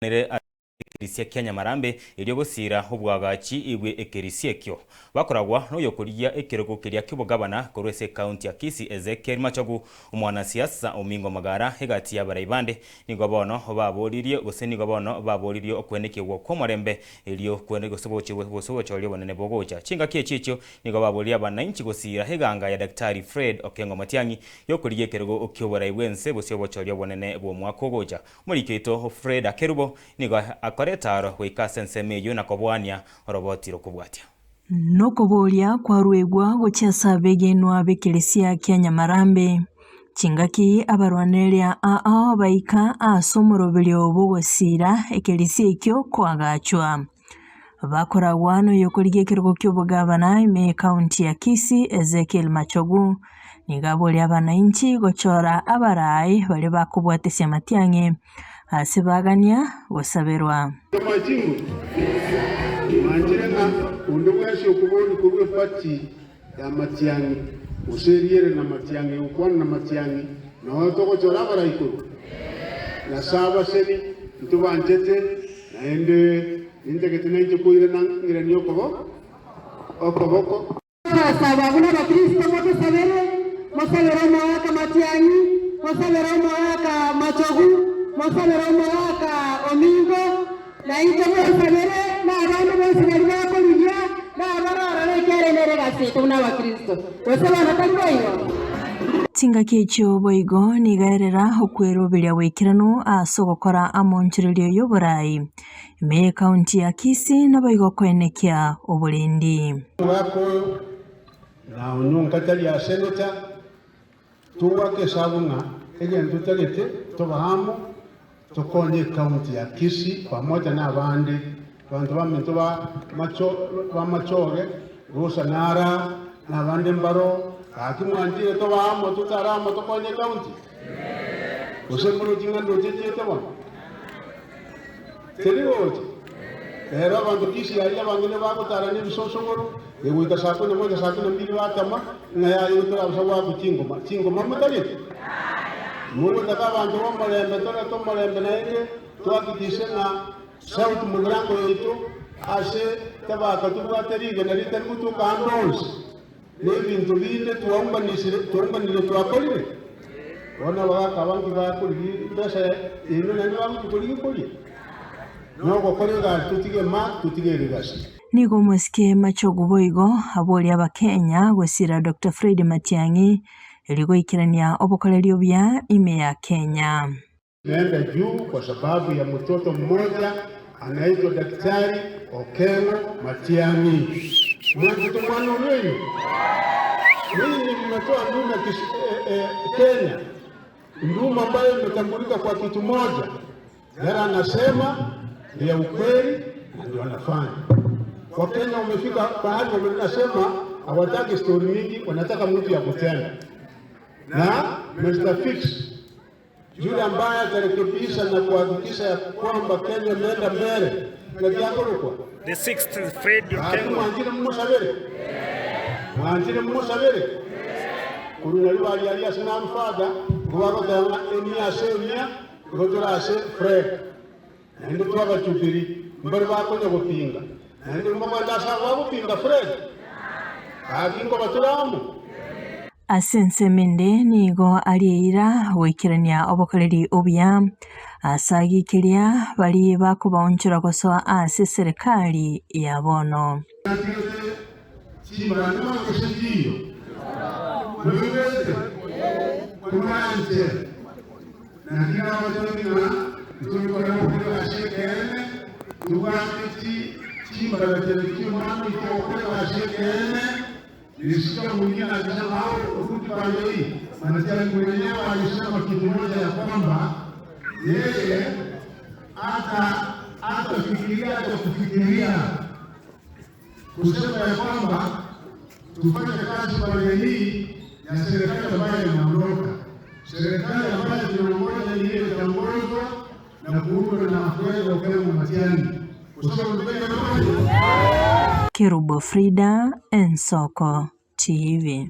Ekeresia kia Nyamarambe ilio gusira ubwagachi igwe ekeresia kyo bakoragwa no kuria ekirego kiria kibugabana korwese county ya Kisii Ezekiel Machogu umwana siasa Omingo Magara hegati ya baraibande nigo bono baboririe gose nigo bono baboririe okwenekegwo kwa Marembe ilio kwene gosoboche lio bonene bogocha chinga kiechicho nigo baboririe abananchi gusira heganga ya Daktari Fred Okengo Matiang'i yo kuria ekirego okyobora ibwense bosoboche lio bonene bo mwako gocha muri kito Fred Akerubo nigo akoretaro wikase nsemeyo na kobwania robotiro kubwatia nokoboria kwa rwegwa gochesa begenwa bekeresia kia Nyamarambe chingaki abarwaneria baika asomoroberio bogosira ekeresia ikyo kwagachwa bakoragwa no yokorigie kirgo kyobugabana ime county ya Kisii Ezekiel Machogu nigaboria abananchi gochora abarai bali bakubwatesia Matiang'i asibagania gosaberwa machingu manjirena undo bwasho kuboni kubwe pati ya Matiang'i useriere na Matiang'i ukwana na Matiang'i no toko chora baraikuru na saba seni ntubantete naende integetene nje kuire na ngire nyokobo okoboko saba buna ba Kristo moto sabere mosalero mwaka Matiang'i mosalero mwaka Machogu mosalero mwaka Omingo na itomo sabere na abantu bose bari bakoruye na abarara kere nere gasito na wa Kristo bose banatangoyo tinga kicho boigo nigaerera okweroberia wikirano asogokora amonchirerio yoborai me county ya Kisii na boigo kwenekia oburendi wako na unyonka tali ya senator tuwake sabuna egento talete tobahamo tukonye county ya Kisii pamoja na abandi bantu bamentu ba Machoge Rusa Nara na abandi mbaro akimwanjire tobahamo tutaramo tukonye county usemburo jinga ndoje tebona telewoje era bantu Kisii ari abangene bagotara ne bisosogoro ebuita sako ne moja sako ne mbili batama na ya yutura usawa kuchingo mamutalite mungu takabantu bomulembe tona tomulembe naye twakikise na sauti mugirango yetu ase tabaka tubwaterige na litari mutuka andonsi nebintu binde tuwambanire twakolire bona baka bangi bakolire ndasa ino nani bamukolire noko kolega tutige rigasi nigo mweske Machogu boigo abori abakenya gwesira Dr. Fred Matiang'i eligo ikirania obokolerio bya ime ya Kenya nenda juu kwa sababu ya mtoto mmoja anaitwa Daktari Okengo Matiang'i mwanzo mwana wenu mimi mmetoa nduma Kenya nduma ambayo imetambulika kwa kitu moja yara anasema ya ukweli ndio anafanya kwa Kenya umefika pahali wanasema hawataki story mingi wanataka mtu ya kutenda na Mr. Fix yule ambaye atarekebisha na kuhakikisha kwamba Kenya imeenda mbele na kiangolokwa the 6th Fred Okengo mwanjire mmusabere kurunali bali ali asina mfada ngwaro dana enia semia ngotorase Fred ndio twabachupiri mbere bakonya gupinga ndio mumanda sawa gupinga Fred akingo batulamu asensemende nigo alieira wikirania obokoleri obya asagikiria bali bakubaonchira gosoa ase serikali ya bono chimana kusidio mwende kumanje na kila watu tulikuwa kwa shekene tuwati chimana chimana kwa shekene Nisika mwingine akisema hao ukuti kwa hii manatiari mwenyewe alisema kitu moja ya kwamba yeye hata kufikiria kusema ya kwamba tufanye kazi kwa hii ya serikali ambayo inaondoka serikali ambayo tunaongoza ni ile itangozwa na kuundwa na Fred Okengo Matiang'i Kerubo Frida, Ensoko TV.